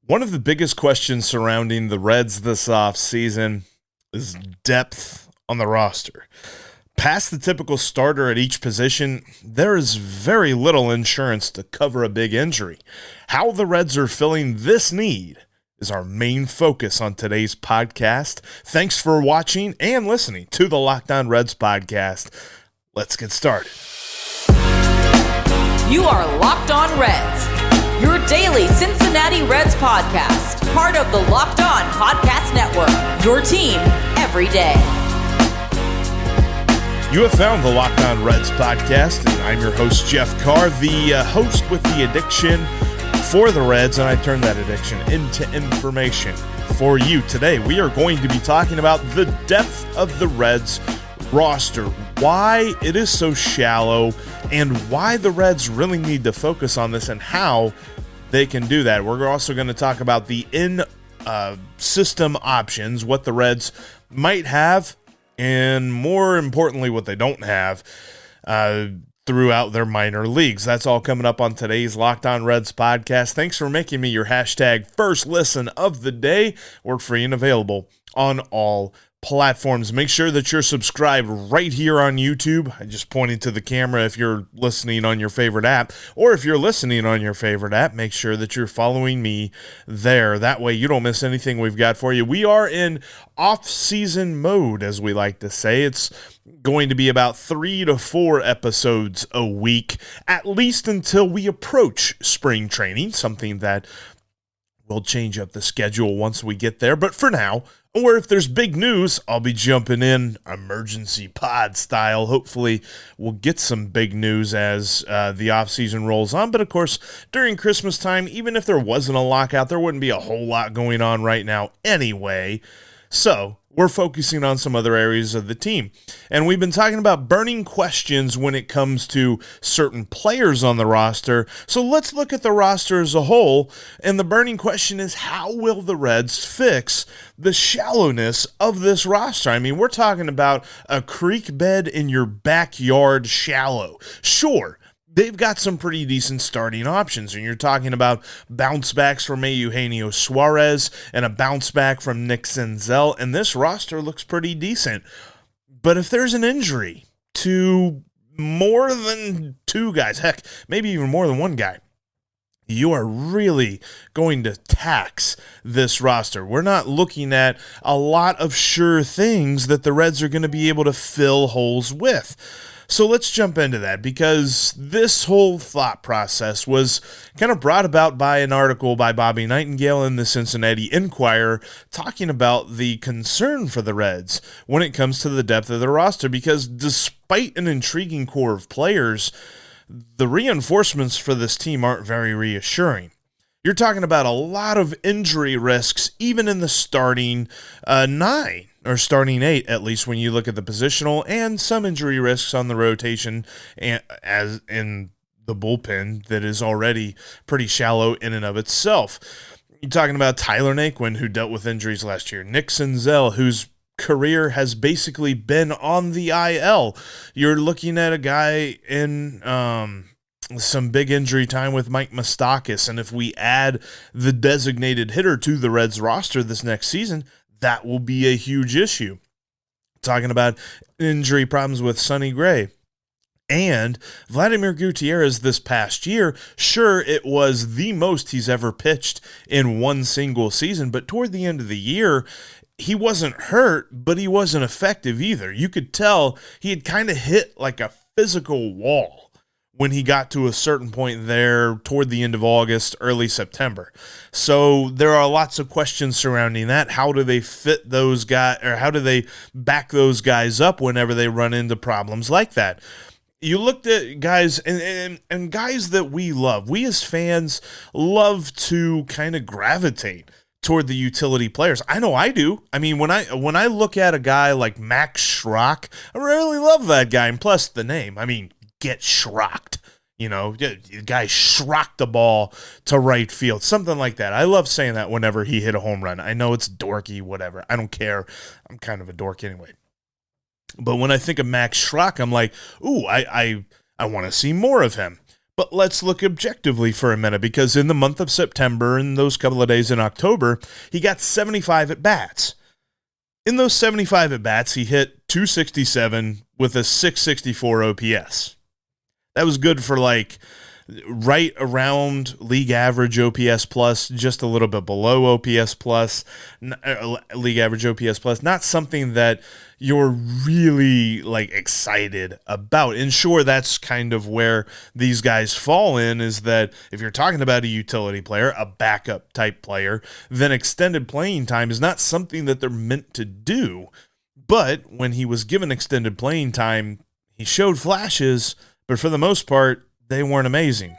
One of the biggest questions surrounding the Reds this offseason is depth on the roster. Past the typical starter at each position, there is very little insurance to cover a big injury. How the Reds are filling this need is our main focus on today's podcast. Thanks for watching and listening to the Locked On Reds podcast. Let's get started. You are Locked On Reds, your daily Cincinnati Reds podcast, part of the Locked On Podcast Network, your team every day. You have found the Locked On Reds podcast, and I'm your host, Jeff Carr, the host with the addiction for the Reds, and I turn that addiction into information for you. Today, we are going to be talking about the depth of the Reds roster, why it is so shallow, and why the Reds really need to focus on this and how they can do that. We're also going to talk about the in-system options, what the Reds might have, and more importantly, what they don't have throughout their minor leagues. That's all coming up on today's Locked On Reds podcast. Thanks for making me your hashtag first listen of the day. We're free and available on all platforms. Make sure that you're subscribed right here on YouTube. I just pointed to the camera if you're listening on your favorite app, or if you're listening on your favorite app, make sure that you're following me there. That way you don't miss anything we've got for you. We are in off-season mode, as we like to say. It's going to be about 3 to 4 episodes a week, at least until we approach spring training, something that will change up the schedule once we get there. But for now, or if there's big news, I'll be jumping in emergency pod style. Hopefully, we'll get some big news as the offseason rolls on. But of course, during Christmas time, even if there wasn't a lockout, there wouldn't be a whole lot going on right now anyway. So we're focusing on some other areas of the team. And we've been talking about burning questions when it comes to certain players on the roster. So let's look at the roster as a whole. And the burning question is, how will the Reds fix the shallowness of this roster? I mean, we're talking about a creek bed in your backyard shallow. Sure, they've got some pretty decent starting options, and you're talking about bounce backs from Eugenio Suarez and a bounce back from Nick Senzel, and this roster looks pretty decent. But if there's an injury to more than 2 guys, heck, maybe even more than 1 guy, you are really going to tax this roster. We're not looking at a lot of sure things that the Reds are going to be able to fill holes with. So let's jump into that, because this whole thought process was kind of brought about by an article by Bobby Nightingale in the Cincinnati Enquirer talking about the concern for the Reds when it comes to the depth of the roster, because despite an intriguing core of players, the reinforcements for this team aren't very reassuring. You're talking about a lot of injury risks, even in the starting 9. Or starting 8, at least when you look at the positional, and some injury risks on the rotation, and as in the bullpen that is already pretty shallow in and of itself. You're talking about Tyler Naquin, who dealt with injuries last year, Nick Senzel, whose career has basically been on the IL. You're looking at a guy in some big injury time with Mike Moustakas, and if we add the designated hitter to the Reds roster this next season, that will be a huge issue. Talking about injury problems with Sonny Gray and Vladimir Gutierrez this past year. Sure, it was the most he's ever pitched in one single season, but toward the end of the year, he wasn't hurt, but he wasn't effective either. You could tell he had kind of hit like a physical wall when he got to a certain point there toward the end of August, early September. So there are lots of questions surrounding that. How do they fit those guys, or how do they back those guys up whenever they run into problems like that? You looked at guys and guys that we love. We as fans love to kind of gravitate toward the utility players. I know I do. I mean, when I look at a guy like Max Schrock, I really love that guy. And plus the name, I mean, get Schrocked. You know, the guy Schrocked the ball to right field, something like that. I love saying that whenever he hit a home run. I know it's dorky, whatever. I don't care. I'm kind of a dork anyway. But when I think of Max Schrock, I'm like, ooh, I want to see more of him. But let's look objectively for a minute, because in the month of September and those couple of days in October, he got 75 at-bats. In those 75 at-bats, he hit 267 with a 664 OPS. That was good for right around league average OPS plus, just a little bit below OPS plus, league average OPS plus, not something that you're really excited about. And sure, that's kind of where these guys fall in, is that if you're talking about a utility player, a backup type player, then extended playing time is not something that they're meant to do. But when he was given extended playing time, he showed flashes, but for the most part, they weren't amazing.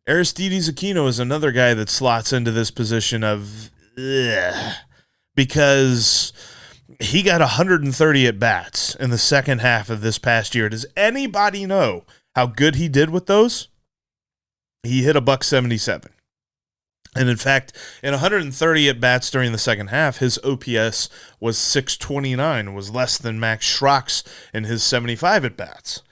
Aristides Aquino is another guy that slots into this position of because he got 130 at-bats in the second half of this past year. Does anybody know how good he did with those? He hit $177. And in fact, in 130 at-bats during the second half, his OPS was 629, was less than Max Schrock's in his 75 at-bats.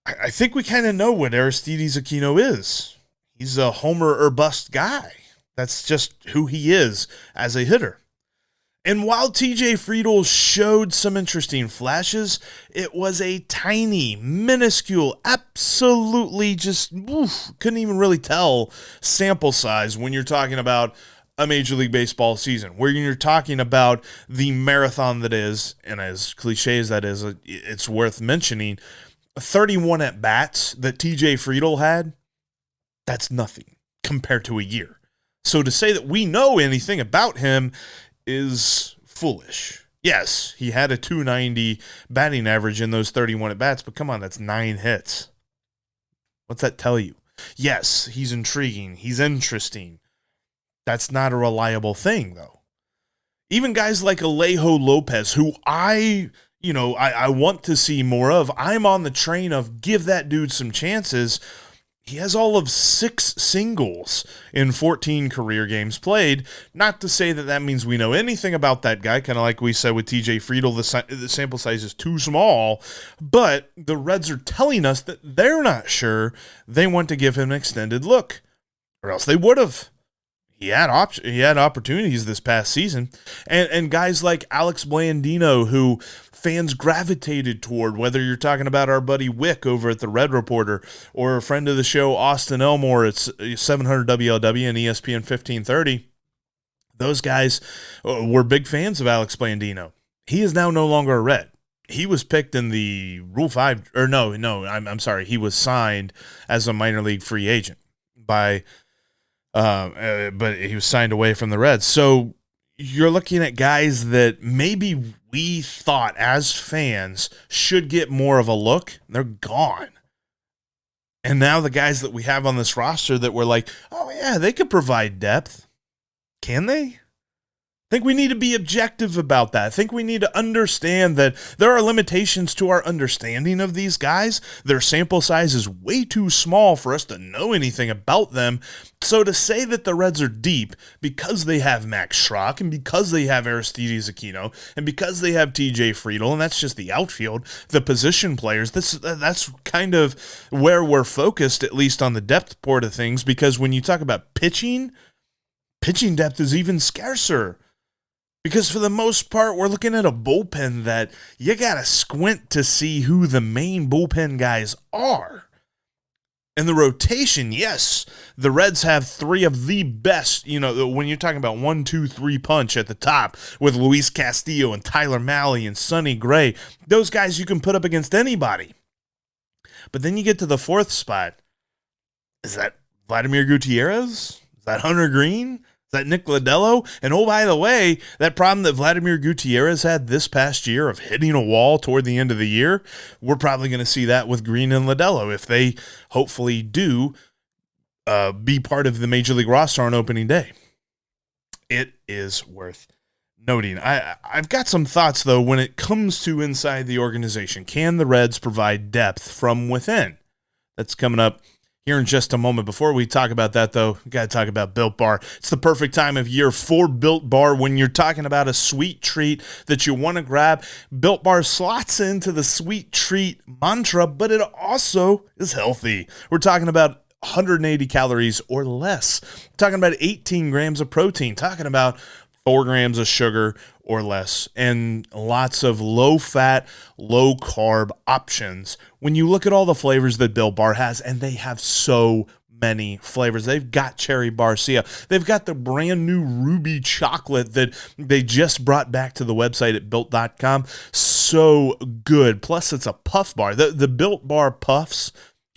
I think we kind of know what Aristides Aquino is. He's a homer or bust guy. That's just who he is as a hitter. And while TJ Friedl showed some interesting flashes, it was a tiny, minuscule, absolutely just couldn't even really tell sample size when you're talking about a Major League Baseball season, where you're talking about the marathon that is, and as cliche as that is, it's worth mentioning, 31 at-bats that TJ Friedl had, that's nothing compared to a year. So to say that we know anything about him is foolish. Yes, he had a 290 batting average in those 31 at-bats, but come on, that's 9 hits. What's that tell you? Yes, he's intriguing. He's interesting. That's not a reliable thing, though. Even guys like Alejo Lopez, who I want to see more of. I'm on the train of give that dude some chances. He has all of 6 singles in 14 career games played. Not to say that that means we know anything about that guy, kind of like we said with TJ Friedl, the sample size is too small, but the Reds are telling us that they're not sure they want to give him an extended look, or else they would have. He had opportunities this past season, and guys like Alex Blandino, who fans gravitated toward, whether you're talking about our buddy Wick over at the Red Reporter or a friend of the show, Austin Elmore at 700 WLW and ESPN 1530. Those guys were big fans of Alex Blandino. He is now no longer a Red. He was picked in the Rule 5, or I'm sorry, he was signed as a minor league free agent by. But he was signed away from the Reds. So you're looking at guys that maybe we thought as fans should get more of a look. They're gone. And now the guys that we have on this roster that we're like, oh yeah, they could provide depth. Can they? I think we need to be objective about that. I think we need to understand that there are limitations to our understanding of these guys. Their sample size is way too small for us to know anything about them. So to say that the Reds are deep because they have Max Schrock and because they have Aristides Aquino and because they have TJ Friedl, and that's just the outfield, the position players, that's kind of where we're focused, at least on the depth part of things, because when you talk about pitching depth is even scarcer. Because for the most part, we're looking at a bullpen that you got to squint to see who the main bullpen guys are. And the rotation, yes, the Reds have 3 of the best, when you're talking about 1, 2, 3 punch at the top with Luis Castillo and Tyler Mahle and Sonny Gray. Those guys you can put up against anybody. But then you get to the 4th spot. Is that Vladimir Gutierrez? Is that Hunter Green? Is that Nick Lodolo? And oh, by the way, that problem that Vladimir Gutierrez had this past year of hitting a wall toward the end of the year, we're probably going to see that with Green and Lodolo if they hopefully do be part of the Major League roster on opening day. It is worth noting. I've got some thoughts, though, when it comes to inside the organization. Can the Reds provide depth from within? That's coming up here in just a moment. Before we talk about that, though, we got to talk about Built Bar. It's the perfect time of year for Built Bar when you're talking about a sweet treat that you want to grab. Built Bar slots into the sweet treat mantra, but it also is healthy. We're talking about 180 calories or less. We're talking about 18 grams of protein. Talking about 4 grams of sugar or less, and lots of low-fat, low-carb options. When you look at all the flavors that Built Bar has, and they have so many flavors. They've got cherry barcia. They've got the brand new ruby chocolate that they just brought back to the website at built.com. So good. Plus, it's a puff bar. The Built Bar puffs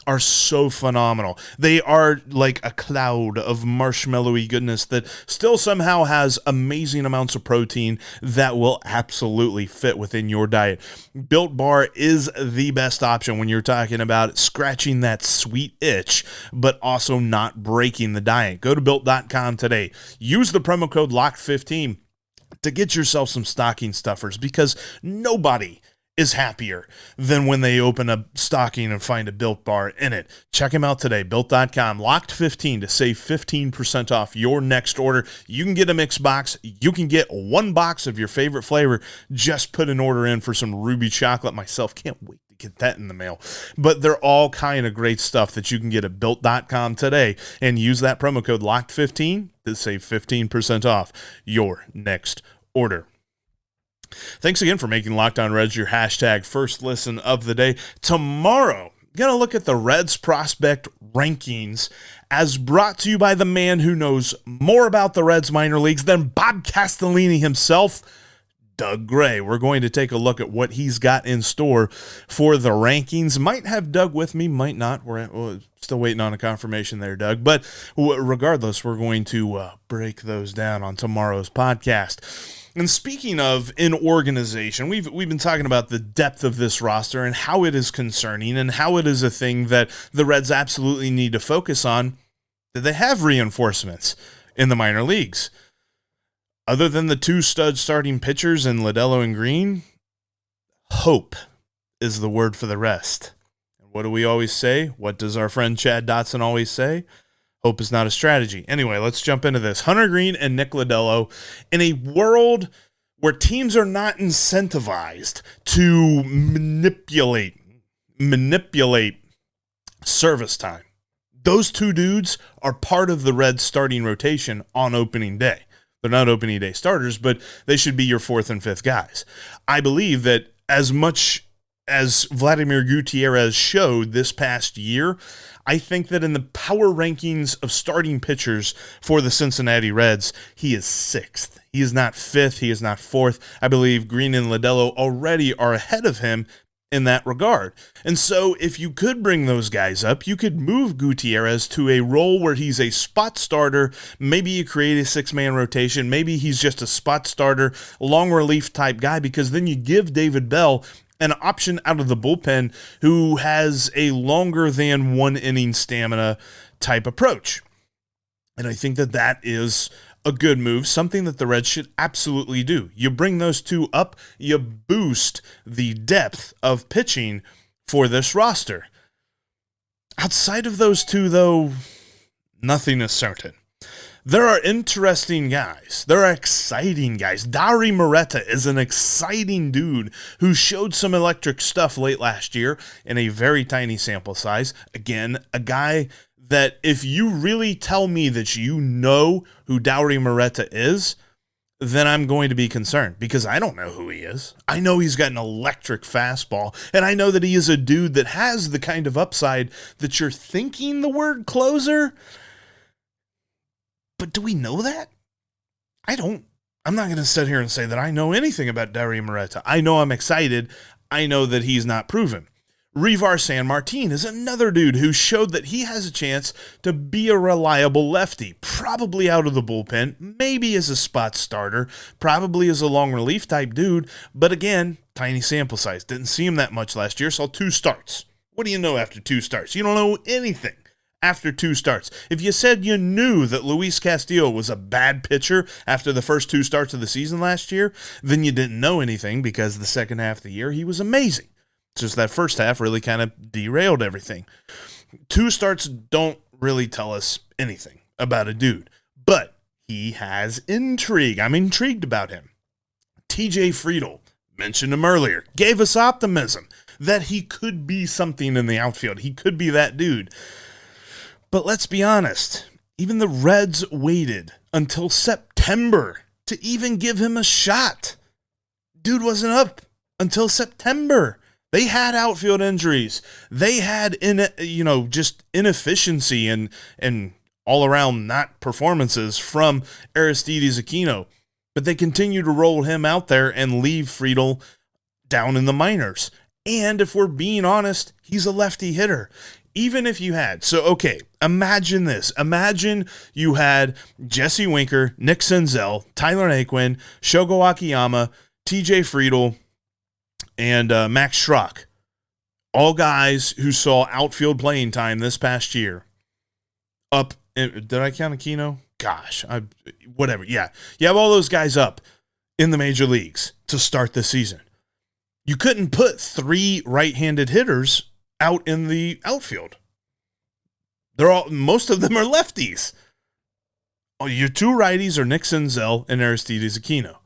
are so phenomenal. They are like a cloud of marshmallowy goodness that still somehow has amazing amounts of protein that will absolutely fit within your diet. Built Bar is the best option when you're talking about scratching that sweet itch, but also not breaking the diet. Go to built.com today. Use the promo code LOCK15 to get yourself some stocking stuffers, because nobody is happier than when they open a stocking and find a Built Bar in it. Check them out today, built.com, locked15 to save 15% off your next order. You can get a mixed box. You can get 1 box of your favorite flavor. Just put an order in for some ruby chocolate. Myself, can't wait to get that in the mail. But they're all kind of great stuff that you can get at built.com today, and use that promo code locked15 to save 15% off your next order. Thanks again for making Locked On Reds your hashtag first listen of the day. Tomorrow, going to look at the Reds prospect rankings as brought to you by the man who knows more about the Reds minor leagues than Bob Castellini himself, Doug Gray. We're going to take a look at what he's got in store for the rankings. Might have Doug with me, might not. We're still waiting on a confirmation there, Doug. But regardless, we're going to break those down on tomorrow's podcast. And speaking of in organization, we've been talking about the depth of this roster and how it is concerning and how it is a thing that the Reds absolutely need to focus on. That they have reinforcements in the minor leagues. Other than the 2 stud starting pitchers in Lodelo and Green, hope is the word for the rest. And what do we always say? What does our friend Chad Dotson always say? Hope is not a strategy. Anyway, let's jump into this. Hunter Green and Nick Lodelo, in a world where teams are not incentivized to manipulate service time. Those 2 dudes are part of the Reds starting rotation on opening day. They're not opening day starters, but they should be your 4th and 5th guys. I believe that as much as Vladimir Gutierrez showed this past year, I think that in the power rankings of starting pitchers for the Cincinnati Reds, he is 6th. He is not 5th. He is not 4th. I believe Green and Lodelo already are ahead of him in that regard. And so if you could bring those guys up, you could move Gutierrez to a role where he's a spot starter. Maybe you create a 6-man rotation. Maybe he's just a spot starter, long relief type guy, because then you give David Bell an option out of the bullpen who has a longer than 1 inning stamina type approach. And I think that that is a good move, something that the Reds should absolutely do. You bring those 2 up, you boost the depth of pitching for this roster. Outside of those 2, though, nothing is certain. There are interesting guys. There are exciting guys. Dauri Moreta is an exciting dude who showed some electric stuff late last year in a very tiny sample size. Again, a guy that if you really tell me that you know who Dauri Moreta is, then I'm going to be concerned, because I don't know who he is. I know he's got an electric fastball, and I know that he is a dude that has the kind of upside that you're thinking the word closer. But do we know that? I don't. I'm not going to sit here and say that I know anything about Dauri Moreta. I know I'm excited. I know that he's not proven. Reiver Sanmartin is another dude who showed that he has a chance to be a reliable lefty, probably out of the bullpen, maybe as a spot starter, probably as a long relief type dude, but again, tiny sample size. Didn't see him that much last year, saw 2 starts. What do you know after 2 starts? You don't know anything after 2 starts. If you said you knew that Luis Castillo was a bad pitcher after the first 2 starts of the season last year, then you didn't know anything, because the second half of the year he was amazing. Just that first half really kind of derailed everything. 2 starts don't really tell us anything about a dude, but he has intrigue. I'm intrigued about him. TJ Friedl, mentioned him earlier, gave us optimism that he could be something in the outfield. He could be that dude. But let's be honest, even the Reds waited until September to even give him a shot. Dude wasn't up until September. They had outfield injuries. They had just inefficiency and all around not performances from Aristides Aquino. But they continue to roll him out there and leave Friedl down in the minors. And if we're being honest, he's a lefty hitter. Even if you had, imagine this. Imagine you had Jesse Winker, Nick Senzel, Tyler Naquin, Shogo Akiyama, TJ Friedl, and Max Schrock. All guys who saw outfield playing time this past year. Did I count Aquino? Gosh, whatever. Yeah, you have all those guys up in the major leagues to start the season. You couldn't put 3 right-handed hitters out in the outfield. Most of them are lefties. Your 2 righties are Nick Senzel and Aristides Aquino.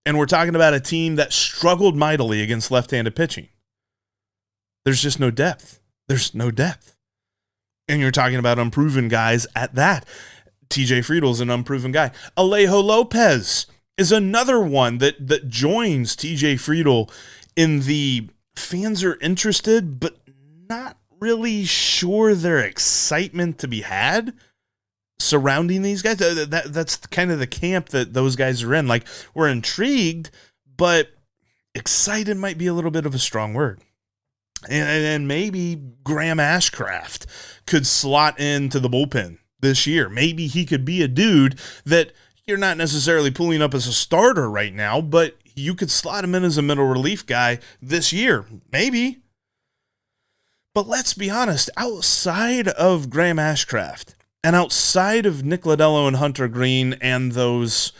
And we're talking about a team that struggled mightily against left-handed pitching. There's just no depth. There's no depth. And you're talking about unproven guys at that. TJ Friedl's an unproven guy. Alejo Lopez is another one that joins TJ Friedl in the fans are interested, but not really sure their excitement to be had surrounding these guys. That's kind of the camp that those guys are in. Like, we're intrigued, but excited might be a little bit of a strong word. And maybe Graham Ashcraft could slot into the bullpen this year. Maybe he could be a dude that you're not necessarily pulling up as a starter right now, but you could slot him in as a middle relief guy this year. Maybe. But let's be honest, outside of Graham Ashcraft and outside of Nick Lodolo and Hunter Green and those,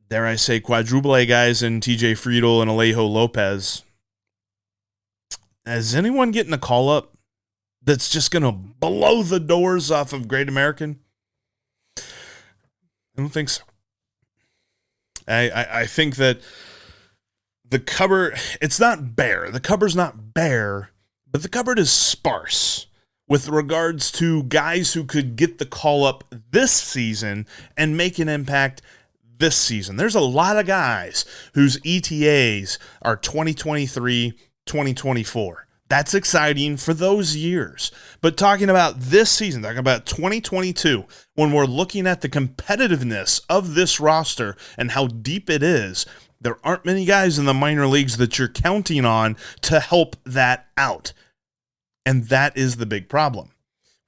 dare I say, quadruple A guys in TJ Friedl and Alejo Lopez, is anyone getting a call up that's just going to blow the doors off of Great American? I don't think so. I think that the cupboard, it's not bare. The cupboard's not bare, but the cupboard is sparse with regards to guys who could get the call up this season and make an impact this season. There's a lot of guys whose ETAs are 2023, 2024. That's exciting for those years. But talking about this season, talking about 2022, when we're looking at the competitiveness of this roster and how deep it is, there aren't many guys in the minor leagues that you're counting on to help that out. And that is the big problem.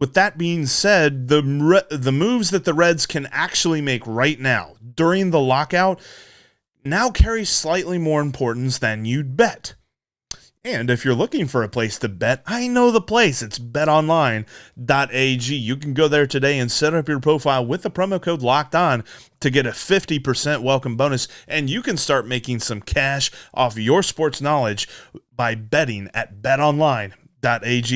With that being said, the moves that the Reds can actually make right now during the lockout now carry slightly more importance than you'd bet. And if you're looking for a place to bet, I know the place. It's betonline.ag. You can go there today and set up your profile with the promo code LOCKEDON to get a 50% welcome bonus, and you can start making some cash off your sports knowledge by betting at betonline.ag.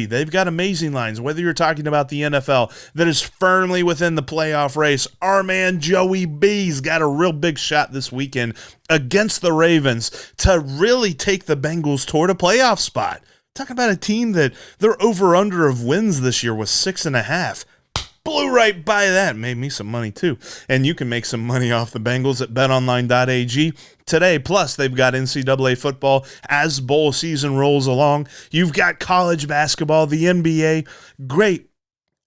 They've got amazing lines, whether you're talking about the NFL that is firmly within the playoff race. Our man Joey B's got a real big shot this weekend against the Ravens to really take the Bengals toward a playoff spot. Talking about a team that their over-under of wins this year was 6.5. Blew right by that. Made me some money too. And you can make some money off the Bengals at betonline.ag today. Plus, they've got NCAA football as bowl season rolls along. You've got college basketball, the NBA. Great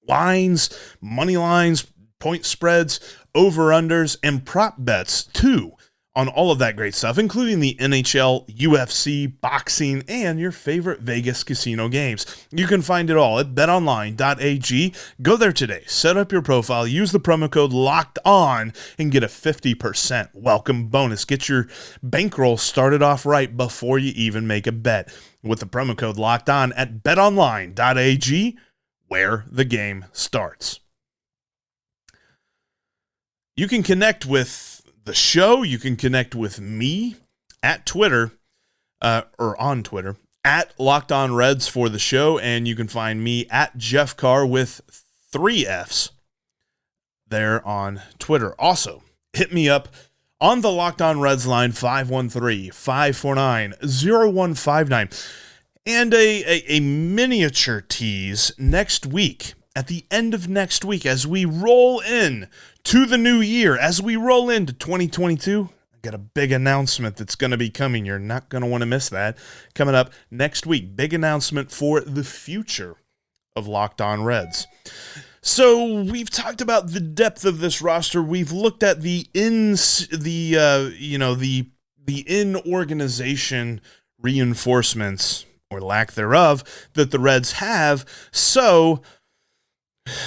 lines, money lines, point spreads, over-unders, and prop bets too on all of that great stuff, including the NHL, UFC, boxing, and your favorite Vegas casino games. You can find it all at betonline.ag. Go there today, set up your profile, use the promo code LOCKEDON, and get a 50% welcome bonus. Get your bankroll started off right before you even make a bet with the promo code LOCKEDON at betonline.ag, where the game starts. You can connect with the show. You can connect with me at Twitter, or on Twitter, at Locked On Reds for the show, and you can find me at Jeff Carr with 3 Fs there on Twitter. Also, hit me up on the Locked On Reds line, 513-549-0159. And a miniature tease next week, at the end of next week, as we roll in to the new year, as we roll into 2022, I got a big announcement that's going to be coming. You're not going to want to miss that. Coming up next week, big announcement for the future of Locked On Reds. So we've talked about the depth of this roster. We've looked at the in-organization reinforcements, or lack thereof, that the Reds have. So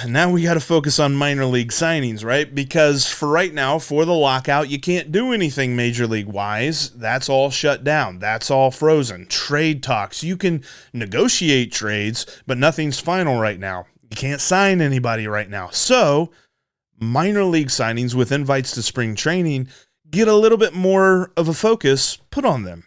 now we got to focus on minor league signings, right? Because for right now, for the lockout, you can't do anything major league wise. That's all shut down. That's all frozen. Trade talks. You can negotiate trades, but nothing's final right now. You can't sign anybody right now. So minor league signings with invites to spring training get a little bit more of a focus put on them.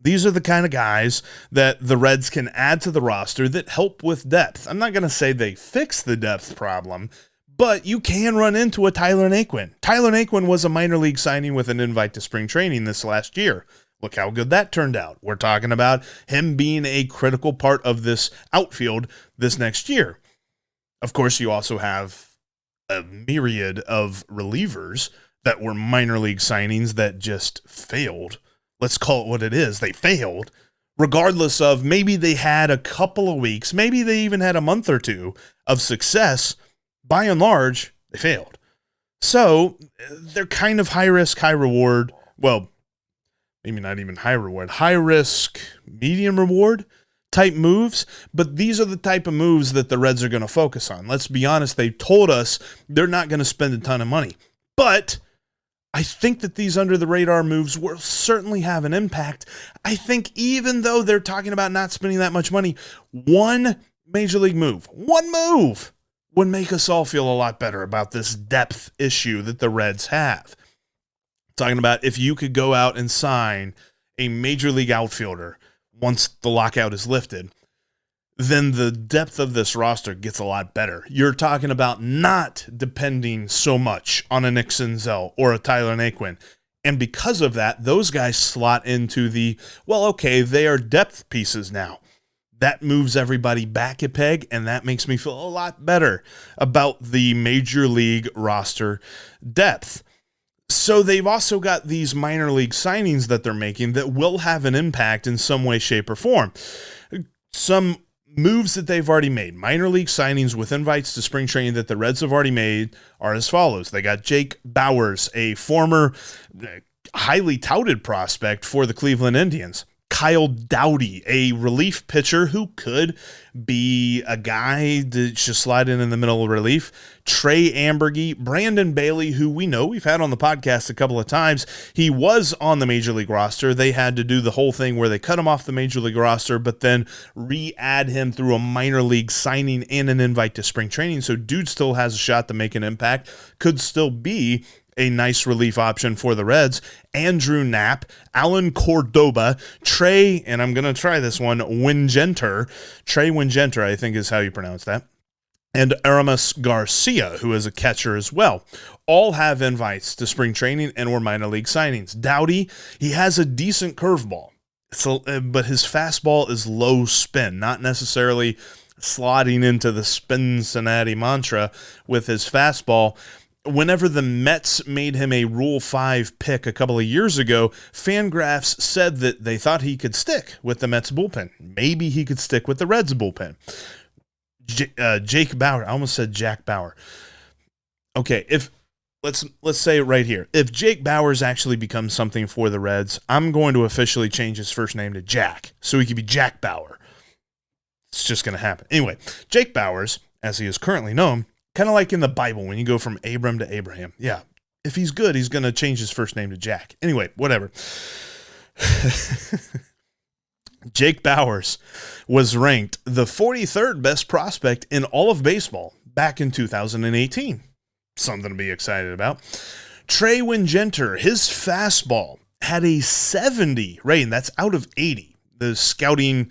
These are the kind of guys that the Reds can add to the roster that help with depth. I'm not going to say they fix the depth problem, but you can run into a Tyler Naquin. Tyler Naquin was a minor league signing with an invite to spring training this last year. Look how good that turned out. We're talking about him being a critical part of this outfield this next year. Of course, you also have a myriad of relievers that were minor league signings that just failed. Let's call it what it is. They failed, regardless of maybe they had a couple of weeks, maybe they even had a month or two of success. By and large, they failed. So they're kind of high risk, high reward. Well, maybe not even high reward, high risk, medium reward type moves. But these are the type of moves that the Reds are going to focus on. Let's be honest. They told us they're not going to spend a ton of money, but I think that these under-the-radar moves will certainly have an impact. I think even though they're talking about not spending that much money, one major league move, one move would make us all feel a lot better about this depth issue that the Reds have. Talking about if you could go out and sign a major league outfielder once the lockout is lifted, then the depth of this roster gets a lot better. You're talking about not depending so much on a Nick Senzel or a Tyler Naquin. And because of that, those guys slot into the, well, okay, they are depth pieces now. That moves everybody back a peg, and that makes me feel a lot better about the major league roster depth. So they've also got these minor league signings that they're making that will have an impact in some way, shape, or form. Some moves that they've already made, minor league signings with invites to spring training that the Reds have already made, are as follows. They got Jake Bauer, a former highly touted prospect for the Cleveland Indians. Kyle Dauri, a relief pitcher who could be a guy that just slide in the middle of relief. Trey Ambergy, Brandon Bailey, who we know we've had on the podcast a couple of times. He was on the Major League roster. They had to do the whole thing where they cut him off the Major League roster, but then re-add him through a minor league signing and an invite to spring training. So dude still has a shot to make an impact, could still be a nice relief option for the Reds. Andrew Knapp, Alan Cordoba, Trey, and I'm going to try this one, Wingenter. Trey Wingenter, I think is how you pronounce that. And Aramis Garcia, who is a catcher as well. All have invites to spring training and or minor league signings. Doughty, he has a decent curveball, but his fastball is low spin, not necessarily slotting into the Cincinnati mantra with his fastball. Whenever the Mets made him a Rule 5 pick a couple of years ago, Fangraphs said that they thought he could stick with the Mets bullpen. Maybe he could stick with the Reds bullpen. Jake Bauer, I almost said Jack Bauer. Okay, let's say it right here. If Jake Bauer's actually becomes something for the Reds, I'm going to officially change his first name to Jack, so he could be Jack Bauer. It's just going to happen. Anyway, Jake Bauer's, as he is currently known, kind of like in the Bible when you go from Abram to Abraham. Yeah, if he's good, he's going to change his first name to Jack. Anyway, whatever. Jake Bauers was ranked the 43rd best prospect in all of baseball back in 2018. Something to be excited about. Trey Wingenter, his fastball had a 70 rating. That's out of 80. the scouting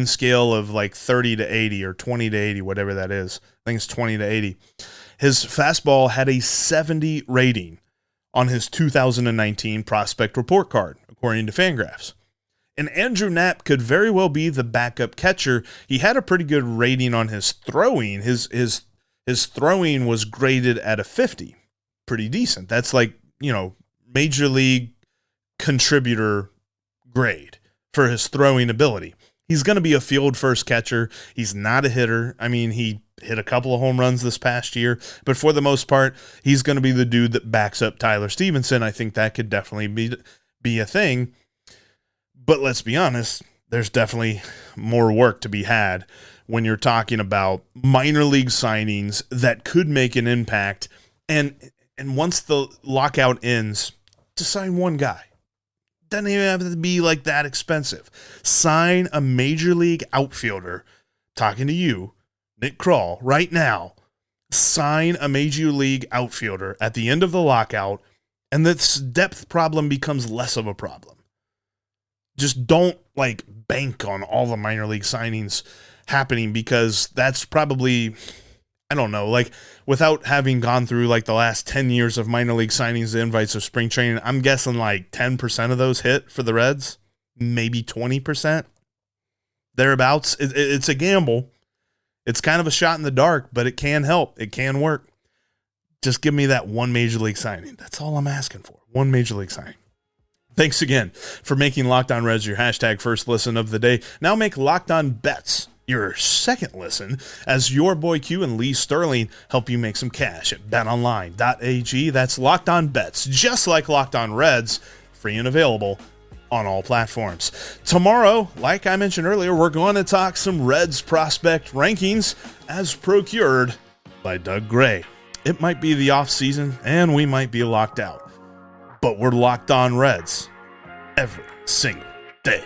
scale of like 30 to 80 or 20 to 80, whatever that is. I think it's 20 to 80. His fastball had a 70 rating on his 2019 prospect report card, according to Fangraphs. And Andrew Knapp could very well be the backup catcher. He had a pretty good rating on his throwing. His throwing was graded at a 50. Pretty decent. That's like, major league contributor grade for his throwing ability. He's going to be a field first catcher. He's not a hitter. I mean, he hit a couple of home runs this past year, but for the most part, he's going to be the dude that backs up Tyler Stevenson. I think that could definitely be a thing. But let's be honest, there's definitely more work to be had when you're talking about minor league signings that could make an impact. And once the lockout ends, to sign one guy. Doesn't even have to be like that expensive. Sign a major league outfielder. Talking to you, Nick Kroll, right now. Sign a major league outfielder at the end of the lockout, and this depth problem becomes less of a problem. Just don't bank on all the minor league signings happening, because that's probably, I don't know, without having gone through the last 10 years of minor league signings, the invites of spring training, I'm guessing 10% of those hit for the Reds, maybe 20%, thereabouts. It's a gamble. It's kind of a shot in the dark, but it can help. It can work. Just give me that one major league signing. That's all I'm asking for. One major league signing. Thanks again for making Locked On Reds your hashtag first listen of the day. Now make Locked On Bets your second listen, as your boy Q and Lee Sterling help you make some cash at betonline.ag. That's Locked On Bets, just like Locked On Reds, free and available on all platforms. Tomorrow, like I mentioned earlier, we're going to talk some Reds prospect rankings as procured by Doug Gray. It might be the off season and we might be locked out, but we're Locked On Reds every single day.